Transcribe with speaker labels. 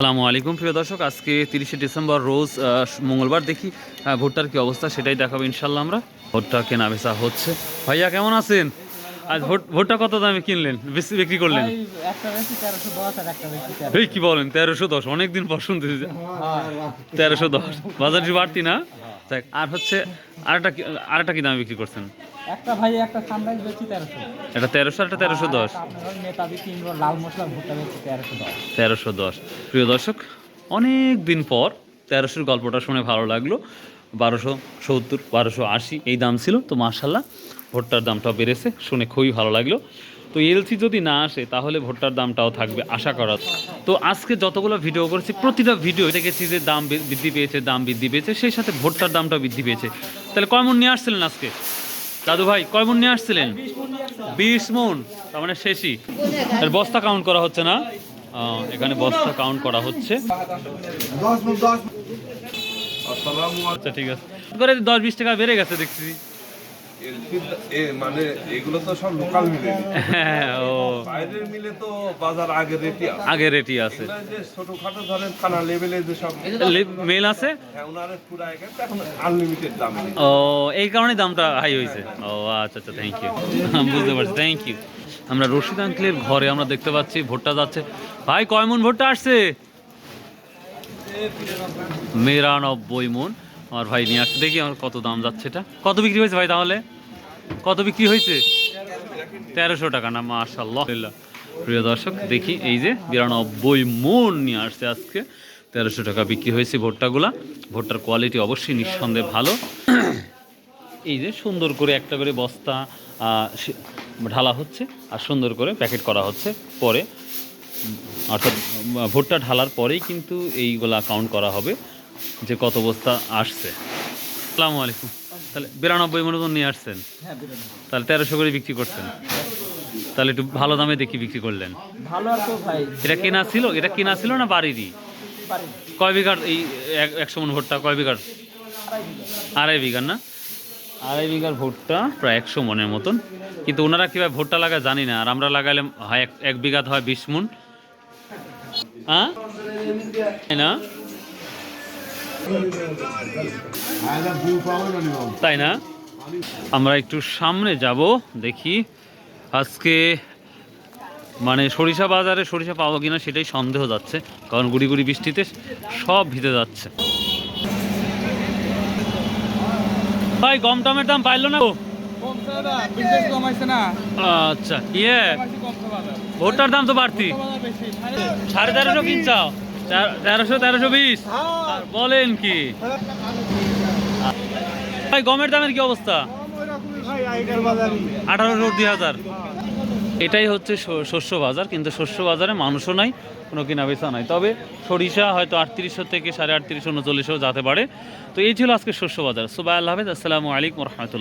Speaker 1: আসসালামু আলাইকুম প্রিয় দর্শক, আজকে 30শে ডিসেম্বর রোজ মঙ্গলবার। দেখি ভুট্টার কি অবস্থা সেটাই দেখাবো ইনশাল্লাহ। আমরা ভুট্টা কেনা বেচা হচ্ছে। ভাইয়া কেমন আছেন? আজ ভুট্টা কত দামে কিনলেন, বিক্রি করলেন? এই কি বলেন, 1310? অনেকদিন পর শুনতেছি 1310। বাজার যে বাড়তি না। আর হচ্ছে আরেকটা কি দামে বিক্রি করছেন?
Speaker 2: একটা ভাই একটা সানরাইজ বেচি 1300।
Speaker 1: এটা 1300 আর এটা 1310।
Speaker 2: আপনার নেতাজি কিনবো লাল মশলা ভুট্টা বেচি 1310।
Speaker 1: 1310। প্রিয় দর্শক, অনেক দিন পর 1300-র গল্পটা শুনে ভালো লাগলো। 1270, 1280 এই দাম ছিল, তো মাশাল্লাহ ভুট্টার দামটাও বেড়েছে, শুনে খুবই ভালো লাগলো। তো এলসি যদি না আসে তাহলে ভুট্টার দামটাও থাকবে আশা করা। তো আজকে যতগুলো ভিডিও করেছি প্রতিটা ভিডিও দেখেছি যে দাম বৃদ্ধি পেয়েছে, সেই সাথে ভুট্টার দামটাও বৃদ্ধি পেয়েছে। তাহলে কয় মণ নিয়ে আসছিলেন আজকে দাদু ভাই? কয় মণ নিয়ে আসছিলেন? 20 মণ, তার মানে শেষই। এর বস্তা কাউন্ট করা হচ্ছে না, এখানে বস্তা কাউন্ট করা হচ্ছে। আচ্ছা ঠিক আছে, 10-20 টাকা বেড়ে গেছে দেখছি।
Speaker 3: মানে এগুলো তো সব লোকাল মিলে।
Speaker 1: হ্যাঁ, ও
Speaker 3: বাইরের মিলে তো বাজার আগের রেটই আছে। যে ছোটখাটো ধরেন থানা লেভেলে যে সব
Speaker 1: মেল আছে,
Speaker 3: হ্যাঁ ওনারে পুরা এখন আনলিমিটেড দাম।
Speaker 1: ও এই কারণে দামটা হাই হয়েছে। ও আচ্ছা আচ্ছা, থ্যাংক ইউ, বুঝতে পারছি, থ্যাংক ইউ। আমরা রশিদ আঙ্কেলের ঘরে আমরা দেখতে পাচ্ছি ভুট্টা যাচ্ছে। ভাই কয় মণ ভুট্টা আসছে? 93 মণ আমার ভাই নিয়ে আসছে। দেখি আমার কত দাম যাচ্ছে, এটা কত বিক্রি হয়েছে ভাই? তাহলে কত বিক্রি হয়েছে? 1300 টাকা না? মাশাআল্লাহ। প্রিয় দর্শক দেখি, এই যে 92 মণ নিয়ে আসছে আজকে, 1300 টাকা বিক্রি হয়েছে ভুট্টাগুলা। ভুট্টার কোয়ালিটি অবশ্যই নিঃসন্দেহে ভালো। এই যে সুন্দর করে একটা করে বস্তা ঢালা হচ্ছে আর সুন্দর করে প্যাকেট করা হচ্ছে পরে, অর্থাৎ ভুট্টা ঢালার পরেই কিন্তু এইগুলা কাউন্ট করা হবে যে কত বস্তা আসছে। আসসালামু আলাইকুম। তাহলে 92 মণ নিয়ে আসছেন, তাহলে 1300 করে বিক্রি করছেন। তাহলে একটু ভালো দামে দেখি বিক্রি করলেন।
Speaker 2: ভালো আর তো ভাই
Speaker 1: এটা কেনা ছিল না বাড়িরই? কয় বিঘার এই 100 মণ ভুট্টা? কয় বিঘার? 2.5 বিঘার না? 2.5 বিঘার ভুট্টা প্রায় 100 মণের মতন। কিন্তু ওনারা কীভাবে ভুট্টা লাগায় জানি না, আর আমরা লাগাইলে হয় 1 বিঘাত হয় 20 মণ। হ্যাঁ না, তাই না? আমরা একটু সামনে যাব, দেখি আজকে মানে সরিষা বাজারে সরিষা পাবো কিনা সেটাই সন্দেহ যাচ্ছে, কারণ গুড়ি গুড়ি বৃষ্টিতে সব ভিজে যাচ্ছে। ভাই গম টমের দাম পাইলো না? আচ্ছা, ইয়ে ভুট্টার দাম তো বাড়তি। 1350 কিনছাও? 1320? বলেন কি ভাই, গমের দামের কি অবস্থা? 1800, 2000। এটাই হচ্ছে শস্য বাজার, কিন্তু শস্য বাজারে মানুষও নাই, কোনো কিনা বেচা নাই। তবে সরিষা হয়তো 3800 থেকে 3850, 3900 যেতে পারে। তো এই ছিল আজকে শস্য বাজার। সুবহানাল্লাহ, আসসালামু আলাইকুম ওয়া রাহমাতুল্লাহ।